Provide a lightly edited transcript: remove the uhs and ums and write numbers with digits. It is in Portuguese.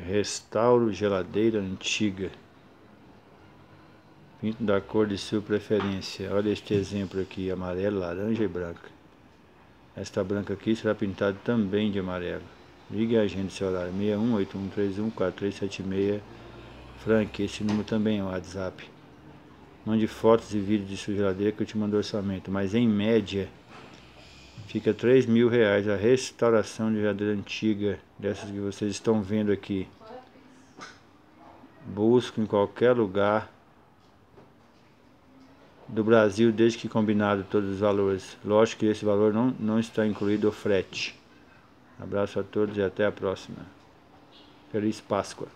Restauro geladeira antiga. Pinto da cor de sua preferência. Olha este exemplo aqui, amarelo, laranja e branca. Esta branca aqui será pintada também de amarelo. Ligue a agenda seu horário 6181314376. Frank, esse número também é um WhatsApp. Mande fotos e vídeos de sua geladeira que eu te mando orçamento. Mas em média fica R$3.000 a restauração de geladeira antiga, dessas que vocês estão vendo aqui. Busco em qualquer lugar do Brasil, desde que combinado todos os valores. Lógico que esse valor não está incluído o frete. Abraço a todos e até a próxima. Feliz Páscoa.